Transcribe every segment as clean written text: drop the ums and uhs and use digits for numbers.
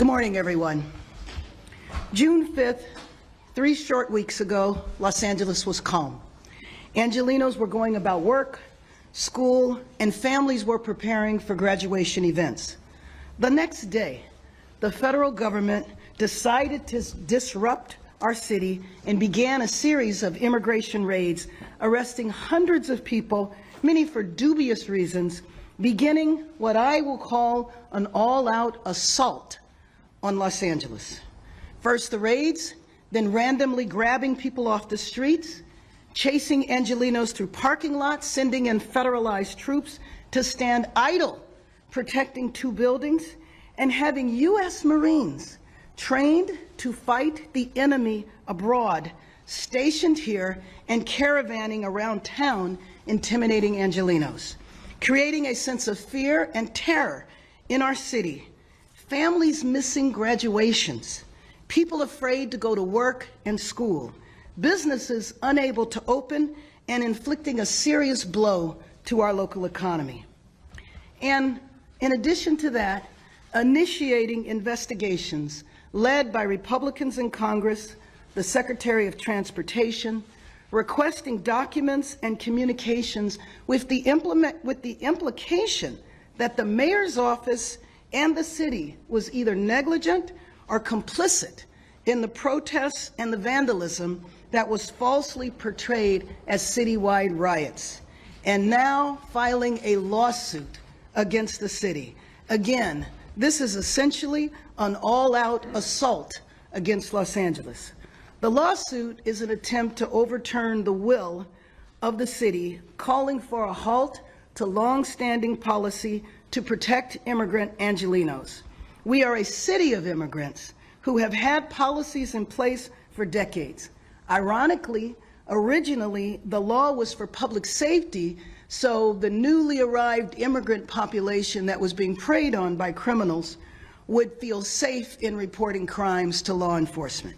Good morning, everyone. June 5th, 3 short weeks ago, Los Angeles was calm. Angelenos were going about work, school, and families were preparing for graduation events. The next day, the federal government decided to disrupt our city and began a series of immigration raids, arresting hundreds of people, many for dubious reasons, beginning what I will call an all-out assault on Los Angeles. First the raids, then randomly grabbing people off the streets, chasing Angelenos through parking lots, sending in federalized troops to stand idle, protecting 2 buildings, and having U.S. Marines trained to fight the enemy abroad, stationed here and caravanning around town, intimidating Angelenos, creating a sense of fear and terror in our city. Families missing graduations, people afraid to go to work and school, businesses unable to open, and inflicting a serious blow to our local economy. And in addition to that, initiating investigations led by Republicans in Congress, the Secretary of Transportation, requesting documents and communications with the implication that the mayor's office and the city was either negligent or complicit in the protests and the vandalism that was falsely portrayed as citywide riots, and now filing a lawsuit against the city. Again, this is essentially an all-out assault against Los Angeles. The lawsuit is an attempt to overturn the will of the city, calling for a halt to long-standing policy to protect immigrant Angelenos. We are a city of immigrants who have had policies in place for decades. Ironically, originally, the law was for public safety, so the newly arrived immigrant population that was being preyed on by criminals would feel safe in reporting crimes to law enforcement.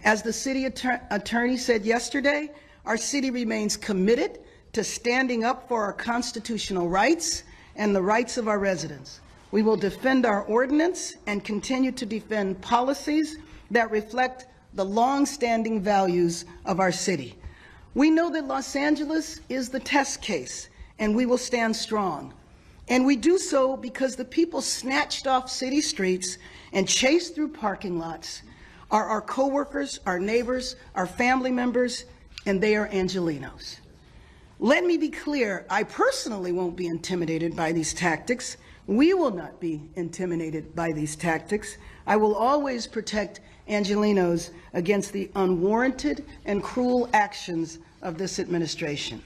As the city attorney said yesterday, our city remains committed to standing up for our constitutional rights and the rights of our residents. We will defend our ordinance and continue to defend policies that reflect the long-standing values of our city. We know that Los Angeles is the test case, and we will stand strong. And we do so because the people snatched off city streets and chased through parking lots are our coworkers, our neighbors, our family members, and they are Angelenos. Let me be clear, I personally won't be intimidated by these tactics. We will not be intimidated by these tactics. I will always protect Angelenos against the unwarranted and cruel actions of this administration.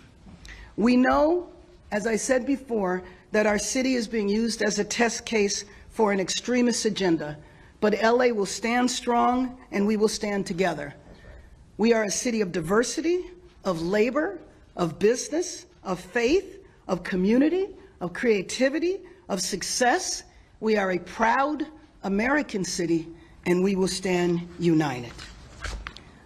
We know, as I said before, that our city is being used as a test case for an extremist agenda, but LA will stand strong and we will stand together. We are a city of diversity, of labor, of business, of faith, of community, of creativity, of success. We are a proud American city, and we will stand united.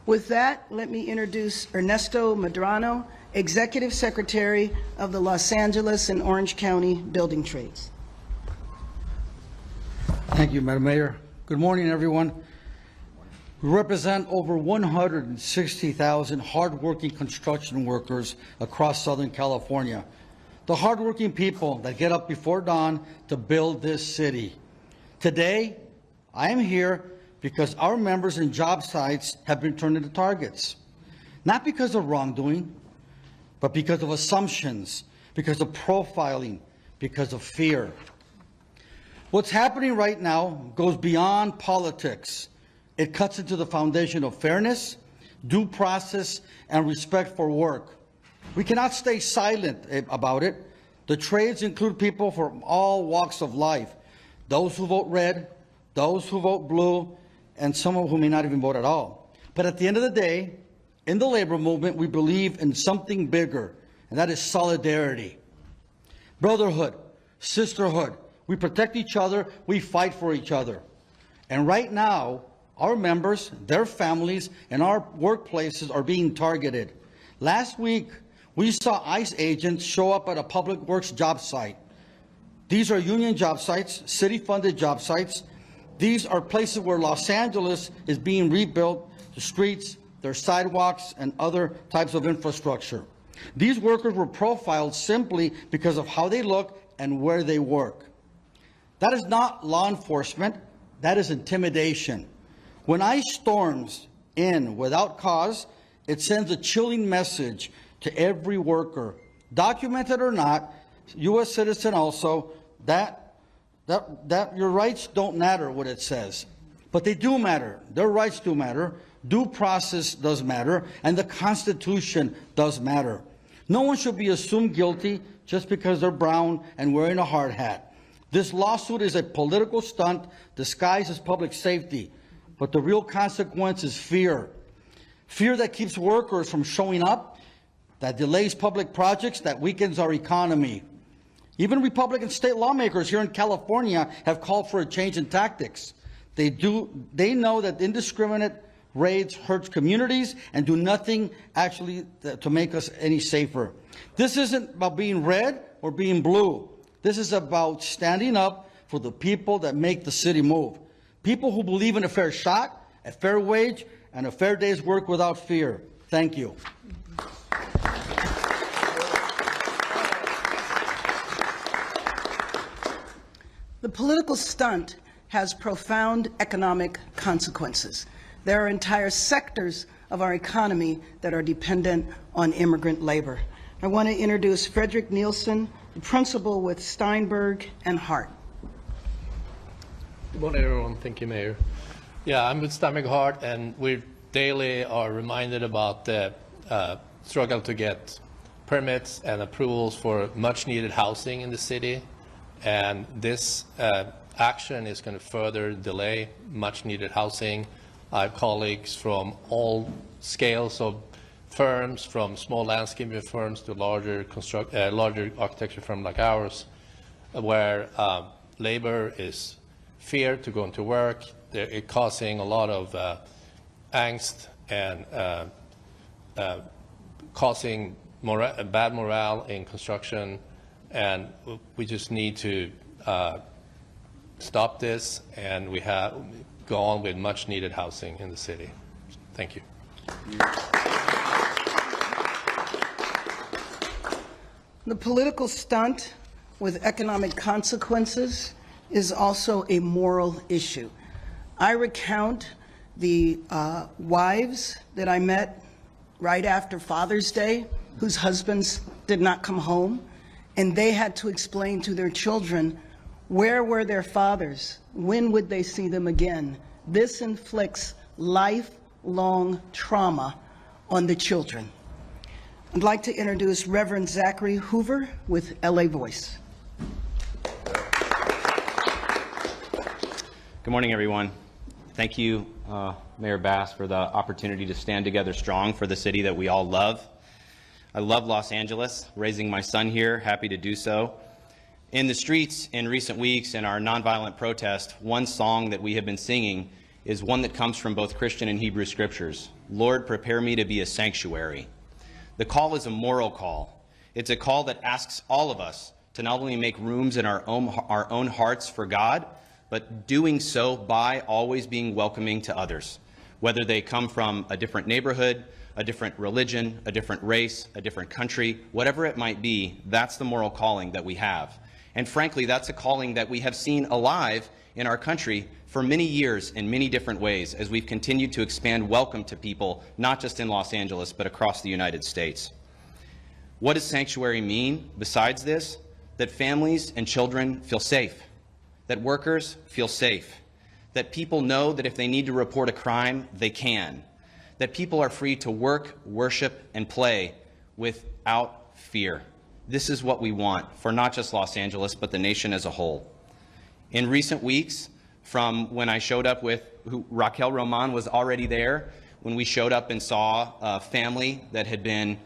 With that, let me introduce Ernesto Medrano, Executive Secretary of the Los Angeles and Orange County Building Trades. Thank you, Madam Mayor. Good morning, everyone. We represent over 160,000 hardworking construction workers across Southern California. The hardworking people that get up before dawn to build this city. Today, I am here because our members and job sites have been turned into targets. Not because of wrongdoing, but because of assumptions, because of profiling, because of fear. What's happening right now goes beyond politics. It cuts into the foundation of fairness, due process, and respect for work. We cannot stay silent about it. The trades include people from all walks of life, those who vote red, those who vote blue, and some of whom may not even vote at all. But at the end of the day, in the labor movement, we believe in something bigger, and that is solidarity. Brotherhood, sisterhood. We protect each other, we fight for each other. And right now, our members, their families, and our workplaces are being targeted. Last week, we saw ICE agents show up at a public works job site. These are union job sites, city-funded job sites. These are places where Los Angeles is being rebuilt, the streets, their sidewalks, and other types of infrastructure. These workers were profiled simply because of how they look and where they work. That is not law enforcement, that is intimidation. When ICE storms in without cause, it sends a chilling message to every worker, documented or not, U.S. citizen also, that your rights don't matter, what it says. But they do matter. Their rights do matter. Due process does matter. And the Constitution does matter. No one should be assumed guilty just because they're brown and wearing a hard hat. This lawsuit is a political stunt disguised as public safety. But the real consequence is fear. Fear that keeps workers from showing up, that delays public projects, that weakens our economy. Even Republican state lawmakers here in California have called for a change in tactics. They know that indiscriminate raids hurt communities and do nothing actually to make us any safer. This isn't about being red or being blue. This is about standing up for the people that make the city move. People who believe in a fair shot, a fair wage, and a fair day's work without fear. Thank you. The political stunt has profound economic consequences. There are entire sectors of our economy that are dependent on immigrant labor. I want to introduce Frederick Nielsen, the principal with Steinberg and Hart. Good morning, everyone. Thank you, Mayor. Yeah, I'm with Steinberg Hart, and we daily are reminded about the struggle to get permits and approvals for much-needed housing in the city. And this action is going to further delay much-needed housing. I have colleagues from all scales of firms, from small landscaping firms to larger architecture firms like ours, where labor is feared to go into work. It's causing a lot of angst and causing bad morale in construction. And we just need to stop this, and we have go on with much needed housing in the city. Thank you. The political stunt with economic consequences is also a moral issue. I recount the wives that I met right after Father's Day whose husbands did not come home, and they had to explain to their children where were their fathers, when would they see them again. This inflicts lifelong trauma on the children. I'd like to introduce Reverend Zachary Hoover with LA Voice. Good morning, everyone. Thank you, Mayor Bass, for the opportunity to stand together strong for the city that we all love. I love Los Angeles, raising my son here, happy to do so. In the streets in recent weeks in our nonviolent protest, one song that we have been singing is one that comes from both Christian and Hebrew scriptures. Lord, prepare me to be a sanctuary. The call is a moral call. It's a call that asks all of us to not only make rooms in our own hearts for God, but doing so by always being welcoming to others, whether they come from a different neighborhood, a different religion, a different race, a different country, whatever it might be. That's the moral calling that we have. And frankly, that's a calling that we have seen alive in our country for many years in many different ways as we've continued to expand welcome to people, not just in Los Angeles, but across the United States. What does sanctuary mean besides this? That families and children feel safe, that workers feel safe, that people know that if they need to report a crime, they can, that people are free to work, worship, and play without fear. This is what we want for not just Los Angeles, but the nation as a whole. In recent weeks, from when I showed up with, Raquel Roman was already there, when we showed up and saw a family that had been,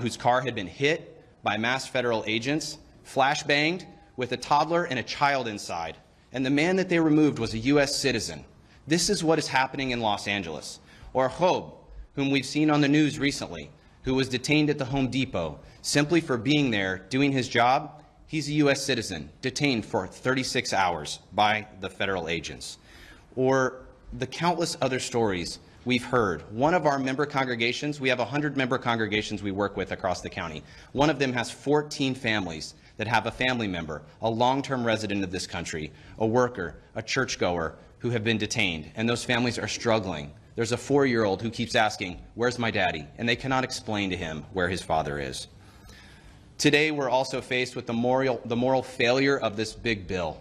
whose car had been hit by masked federal agents, flashbanged with a toddler and a child inside. And the man that they removed was a U.S. citizen. This is what is happening in Los Angeles. Or Job, whom we've seen on the news recently, who was detained at the Home Depot simply for being there, doing his job. He's a U.S. citizen, detained for 36 hours by the federal agents. or the countless other stories we've heard. One of our member congregations, we have 100 member congregations we work with across the county. One of them has 14 families that have a family member, a long-term resident of this country, a worker, a churchgoer who have been detained, and those families are struggling. There's a 4-year-old who keeps asking, "Where's my daddy?" And they cannot explain to him where his father is. Today, we're also faced with the moral failure of this big bill.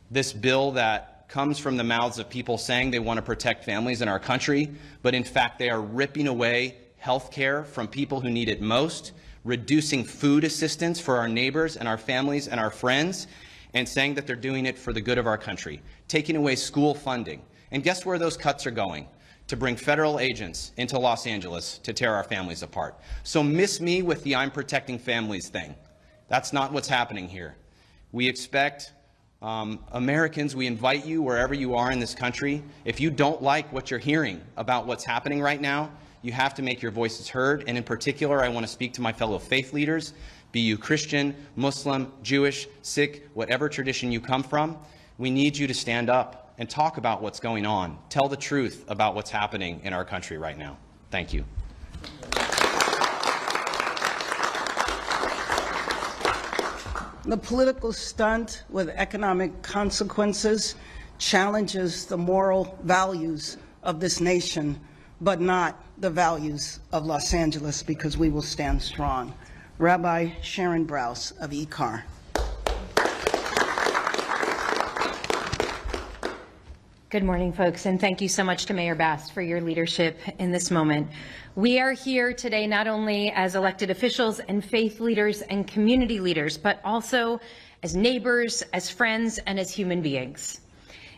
This bill that comes from the mouths of people saying they want to protect families in our country, but in fact, they are ripping away health care from people who need it most, reducing food assistance for our neighbors and our families and our friends, and saying that they're doing it for the good of our country, taking away school funding. And guess where those cuts are going? To bring federal agents into Los Angeles to tear our families apart. So miss me with the "I'm protecting families" thing. That's not what's happening here. We expect Americans, we invite you wherever you are in this country. If you don't like what you're hearing about what's happening right now, you have to make your voices heard. And in particular, I want to speak to my fellow faith leaders, be you Christian, Muslim, Jewish, Sikh, whatever tradition you come from. We need you to stand up and talk about what's going on. Tell the truth about what's happening in our country right now. Thank you. The political stunt with economic consequences challenges the moral values of this nation, but not the values of Los Angeles, because we will stand strong. Rabbi Sharon Brous of ECAR. Good morning, folks, and thank you so much to Mayor Bass for your leadership in this moment. We are here today not only as elected officials and faith leaders and community leaders, but also as neighbors, as friends, and as human beings.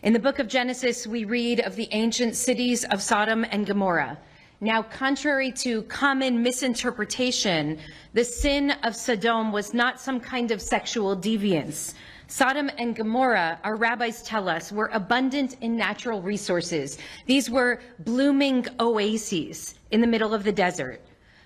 In the book of Genesis, we read of the ancient cities of Sodom and Gomorrah. Now, contrary to common misinterpretation, the sin of Sodom was not some kind of sexual deviance. Sodom and Gomorrah, our rabbis tell us, were abundant in natural resources. These were blooming oases in the middle of the desert.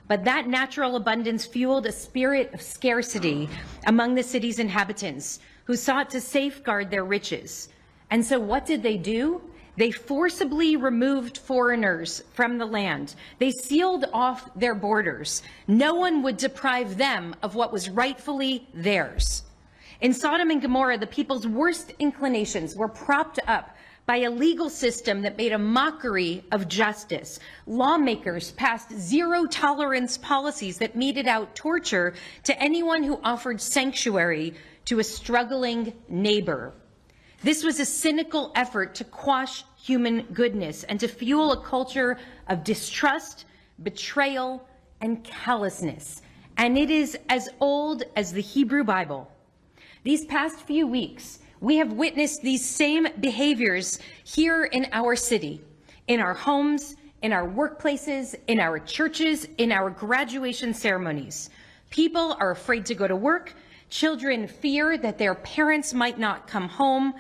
But that natural abundance fueled a spirit of scarcity among the city's inhabitants, who sought to safeguard their riches. And so what did they do? They forcibly removed foreigners from the land. They sealed off their borders. No one would deprive them of what was rightfully theirs. In Sodom and Gomorrah, the people's worst inclinations were propped up by a legal system that made a mockery of justice. Lawmakers passed zero-tolerance policies that meted out torture to anyone who offered sanctuary to a struggling neighbor. This was a cynical effort to quash human goodness and to fuel a culture of distrust, betrayal, and callousness. And it is as old as the Hebrew Bible. These past few weeks, we have witnessed these same behaviors here in our city, in our homes, in our workplaces, in our churches, in our graduation ceremonies. People are afraid to go to work. Children fear that their parents might not come home.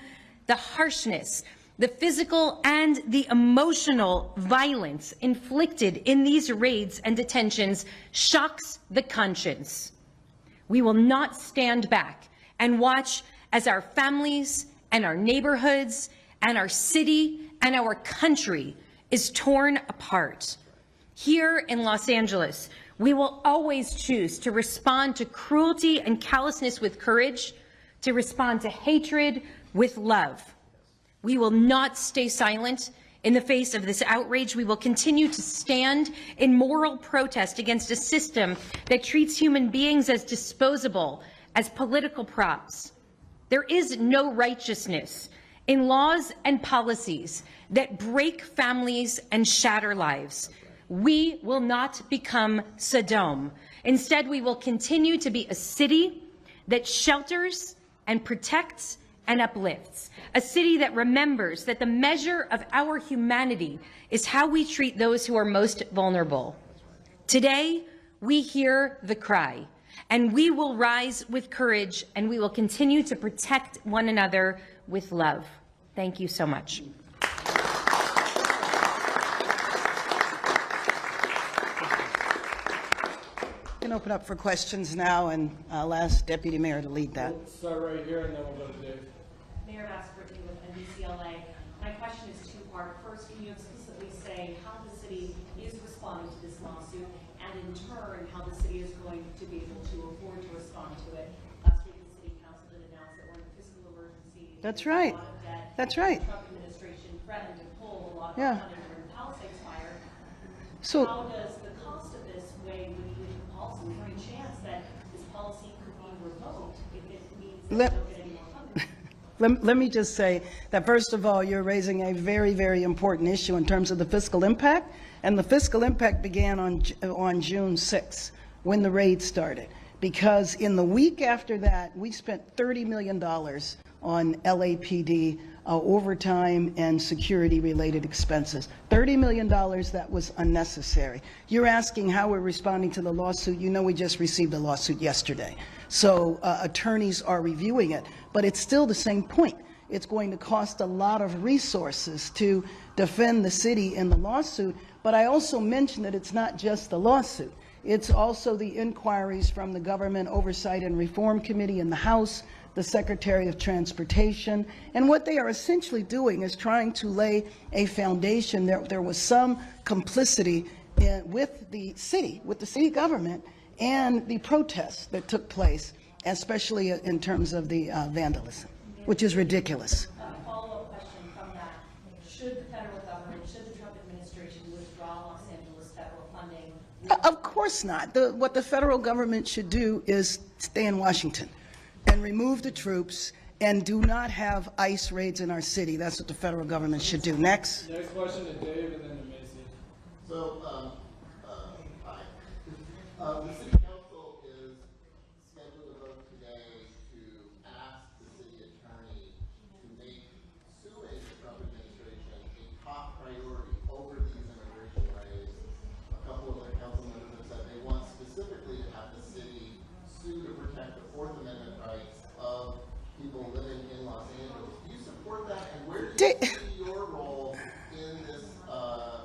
The harshness, the physical and the emotional violence inflicted in these raids and detentions shocks the conscience. We will not stand back and watch as our families and our neighborhoods and our city and our country is torn apart. Here in Los Angeles, we will always choose to respond to cruelty and callousness with courage, to respond to hatred with love. We will not stay silent in the face of this outrage. We will continue to stand in moral protest against a system that treats human beings as disposable, as political props. There is no righteousness in laws and policies that break families and shatter lives. We will not become Sodom. Instead, we will continue to be a city that shelters and protects and uplifts, a city that remembers that the measure of our humanity is how we treat those who are most vulnerable. Today, we hear the cry, and we will rise with courage, and we will continue to protect one another with love. Thank you so much. We can open up for questions now, and I'll ask Deputy Mayor to lead that. We'll start right here, and then we'll go to Dave. Mayor Bass with NBCLA. I My question is two-part. First, can you explicitly say how the city is responding to this lawsuit, and in turn, how the city is going to be able to afford to respond to it? Last week, the city council did announce that we're in a fiscal emergency. That's There's right. a lot of debt. That's right. The Trump administration threatened to pull a lot of Yeah. money during the Palisades fire. So, How does the cost of this weigh with the policy? Is there any chance that this policy could be revoked if it means that we Let- don't get any more funding? let me just say that, first of all, you're raising a very, very important issue in terms of the fiscal impact. And the fiscal impact began on June 6th, when the raid started. Because in the week after that, we spent $30 million on LAPD overtime and security-related expenses. $30 million that was unnecessary. You're asking how we're responding to the lawsuit. You know we just received a lawsuit yesterday. So attorneys are reviewing it. But it's still the same point. It's going to cost a lot of resources to defend the city in the lawsuit. But I also mentioned that it's not just the lawsuit. It's also the inquiries from the Government Oversight and Reform Committee in the House, the Secretary of Transportation, and what they are essentially doing is trying to lay a foundation. There was some complicity with the city government, and the protests that took place, especially in terms of the vandalism, which is ridiculous. A follow-up question from that. Should the federal government, should the Trump administration withdraw Los Angeles federal funding? Of course not. What the federal government should do is stay in Washington and remove the troops and do not have ICE raids in our city. That's what the federal government should do. Next. Next question to Dave and then to Macy. So, hi. The city council is scheduled to vote today to ask the city attorney to make suing the Trump administration a top priority over these immigration raids. A couple of other council members have said they want specifically to have the city sue to protect the Fourth Amendment rights of people living in Los Angeles. Do you support that? And where do you see your role in this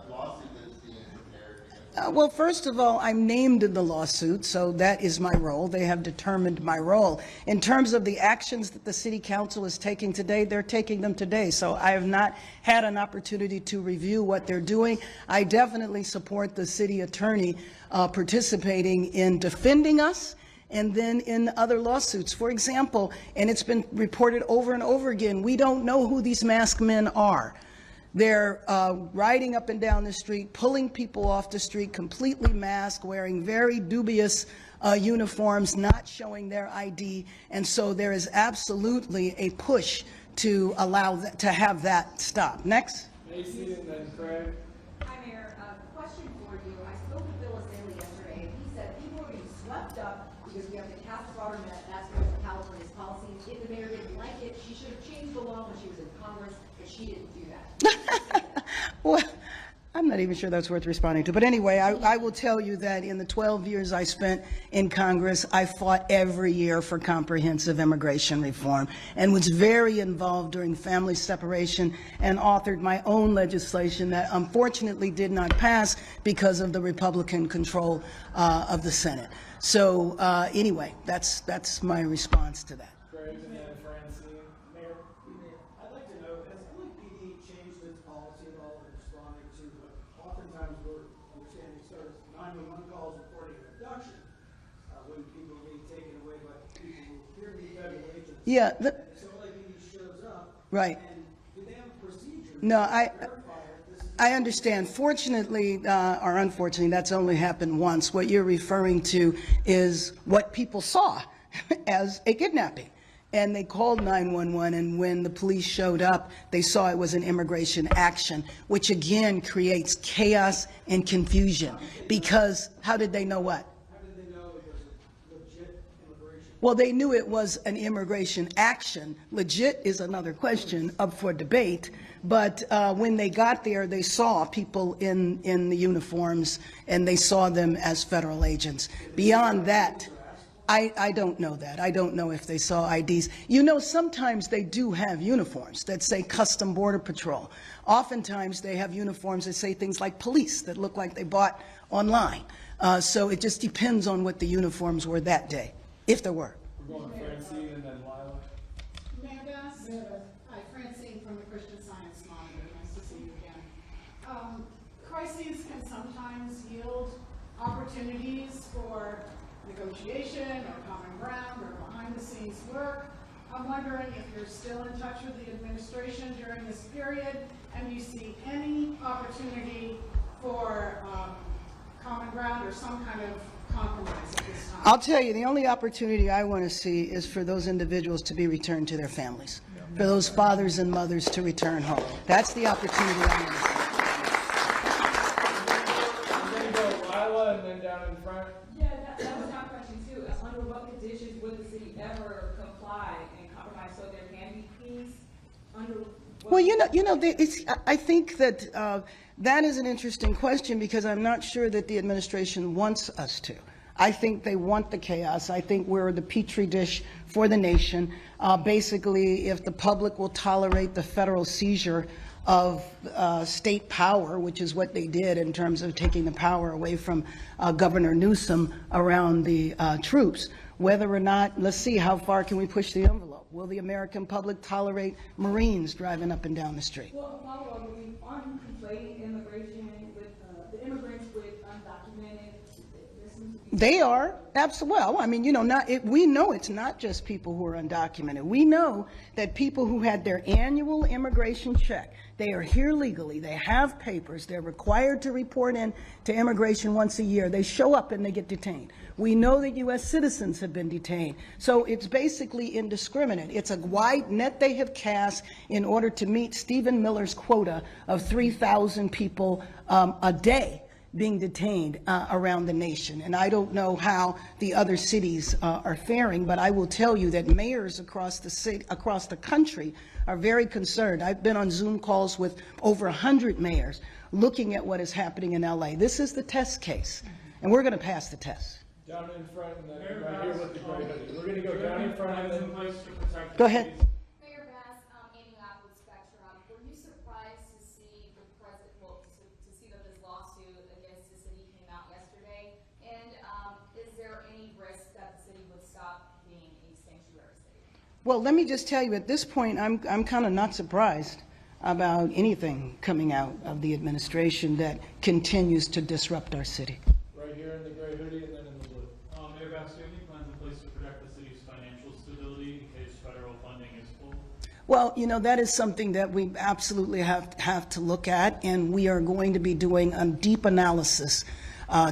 lawsuit that is being prepared against? Well, first of all, I'm named in the lawsuit, so that is my role. They have determined my role. In terms of the actions that the city council is taking today, they're taking them today. So I have not had an opportunity to review what they're doing. I definitely support the city attorney participating in defending us and then in other lawsuits. For example, and it's been reported over and over again, we don't know who these masked men are. They're riding up and down the street, pulling people off the street, completely masked, wearing very dubious uniforms, not showing their ID. And so there is absolutely a push to allow that, to have that stop. Next. Macy and then Craig. Hi, Mayor. Question for you. I spoke with Bill Azalea yesterday, and he said people are being swept up because we have the cast broader net. That's because of California's policy. If the mayor didn't like it, she should have changed the law when she was in Congress, but she didn't do that. Well, I'm not even sure that's worth responding to. But anyway, I will tell you that in the 12 years I spent in Congress, I fought every year for comprehensive immigration reform and was very involved during family separation and authored my own legislation that unfortunately did not pass because of the Republican control of the Senate. So anyway, that's my response to that. Craig and then Francine. Mayor, I'd like to know, has LAPD changed its policy at all in responding to what oftentimes we're understanding starts 911 calls reporting an abduction when people are being taken away by people who appear to be federal agents. Yeah, So LAPD shows up. right. And do they have a procedure No, to verify if this is I understand. Fortunately, or unfortunately, that's only happened once. What you're referring to is what people saw as a kidnapping. And they called 911, and when the police showed up, they saw it was an immigration action, which again creates chaos and confusion. Because how did they know what? how did they know it was a legit immigration? Well, they knew it was an immigration action. Legit is another question up for debate. But when they got there, they saw people in the uniforms, and they saw them as federal agents. Beyond that, I don't know that. I don't know if they saw IDs. You know, sometimes they do have uniforms that say Custom Border Patrol. Oftentimes, they have uniforms that say things like police that look like they bought online. So it just depends on what the uniforms were that day, if there were. We're going to Francine and then Lila. Mayor Bass? Hi, Francine from the Christian Science Monitor. times yield opportunities for negotiation or common ground or behind-the-scenes work. I'm wondering if you're still in touch with the administration during this period, and you see any opportunity for common ground or some kind of compromise at this time. I'll tell you, the only opportunity I want to see is for those individuals to be returned to their families, for those fathers and mothers to return home. That's the opportunity I want to see. I'm gonna go Lila and then down in front. Yeah, that was my question too. Under what conditions would the city ever comply and compromise so there can be peace? Under what? Well, I think that that is an interesting question, because I'm not sure that the administration wants us to. I think they want the chaos. I think we're the petri dish for the nation. Basically, if the public will tolerate the federal seizure of state power, which is what they did in terms of taking the power away from Governor Newsom around the troops, whether or not, let's see, how far can we push the envelope? Will the American public tolerate Marines driving up and down the street? Well, follow-up, aren't you conflating immigration with the immigrants with undocumented? They are, absolutely. Well, I mean, we know it's not just people who are undocumented. We know that people who had their annual immigration check, they are here legally, they have papers, they're required to report in to immigration once a year. They show up and they get detained. We know that U.S. citizens have been detained. So it's basically indiscriminate. It's a wide net they have cast in order to meet Stephen Miller's quota of 3,000 people a day being detained around the nation. And I don't know how the other cities are faring, but I will tell you that mayors across the country are very concerned. I've been on Zoom calls with over 100 mayors looking at what is happening in LA. This is the test case, and we're going to pass the test. Down in front and then right here with the gray hoodie. We're gonna go down in front and then. Go ahead. Mayor Bass, Angelenos Spectrum, were you surprised to see the president, to see that this lawsuit against the city came out yesterday? And is there any risk that the city would stop being a sanctuary city? Well, let me just tell you, at this point, I'm kind of not surprised about anything coming out of the administration that continues to disrupt our city. Right here in the gray hoodie and then in the blue. Mayor Bass, do you have any plans in place to protect the city's financial stability in case federal funding is pulled? Well, that is something that we absolutely have to look at, and we are going to be doing a deep analysis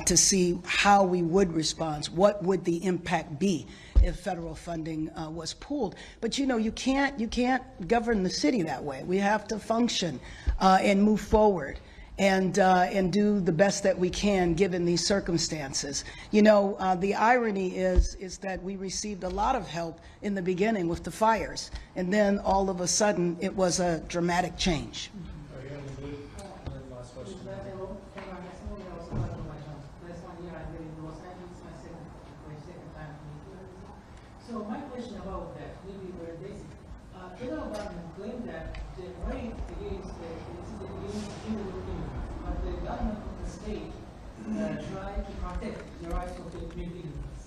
to see how we would respond. What would the impact be if federal funding was pulled? But you can't govern the city that way. We have to function and move forward and do the best that we can given these circumstances. The irony is that we received a lot of help in the beginning with the fires, and then all of a sudden it was a dramatic change. Right here in the blue. And then last question. So my question about that will be very basic. Federal government claimed that the right against immigrants, but the government of the state tried to protect the rights of the immigrants.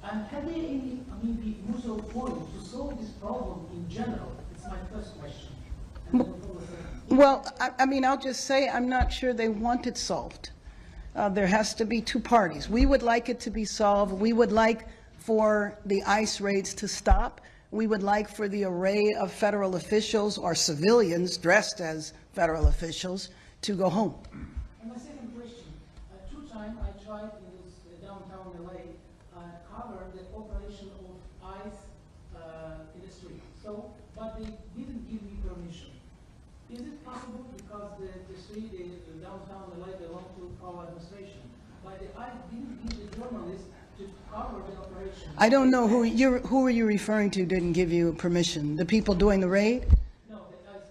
And have they any maybe usual point to solve this problem in general? It's my first question. Well, I'll just say I'm not sure they want it solved. There has to be two parties. We would like it to be solved. We would like for the ICE raids to stop. We would like for the array of federal officials or civilians dressed as federal officials to go home. And my second question, two times I tried in this downtown LA cover the operation of ICE in the street. So, but they didn't give me permission. Is it possible because the street, the downtown LA belong to our administration, but the ICE didn't give the journalists to cover the operation? I don't know who are you referring to didn't give you permission? The people doing the raid? No, the ICE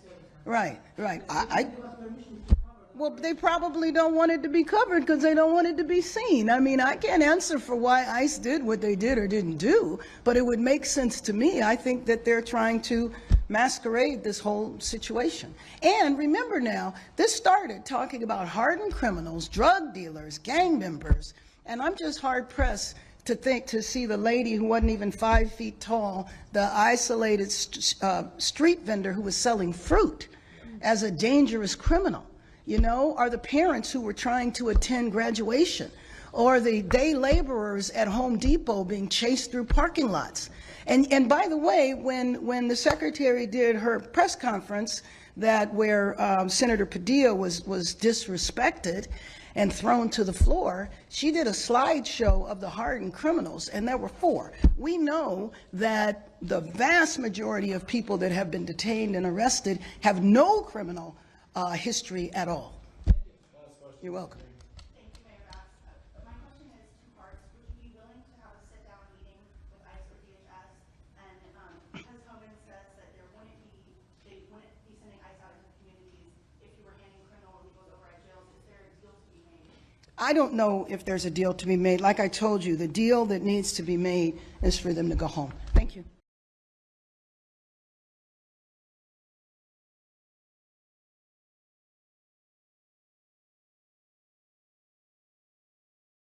service. Right. They didn't give us permission to cover the Well, they probably don't want it to be covered because they don't want it to be seen. I can't answer for why ICE did what they did or didn't do, but it would make sense to me. I think that they're trying to masquerade this whole situation. And remember now, this started talking about hardened criminals, drug dealers, gang members, and I'm just hard-pressed to see the lady who wasn't even 5 feet tall, the isolated street vendor who was selling fruit, as a dangerous criminal. you know, are the parents who were trying to attend graduation, or the day laborers at Home Depot being chased through parking lots. And by the way, when the secretary did her press conference where Senator Padilla was disrespected and thrown to the floor, she did a slideshow of the hardened criminals, and there were 4. We know that the vast majority of people that have been detained and arrested have no criminal history at all. You're welcome. Thank you, Mayor Bass. My question is 2 parts. Would you be willing to have a sit-down meeting with ICE or DHS? And because Hogan says that they wouldn't be sending ICE out into the communities if you were handing criminal illegals over at jails, is there a deal to be made? I don't know if there's a deal to be made. Like I told you, the deal that needs to be made is for them to go home. Thank you.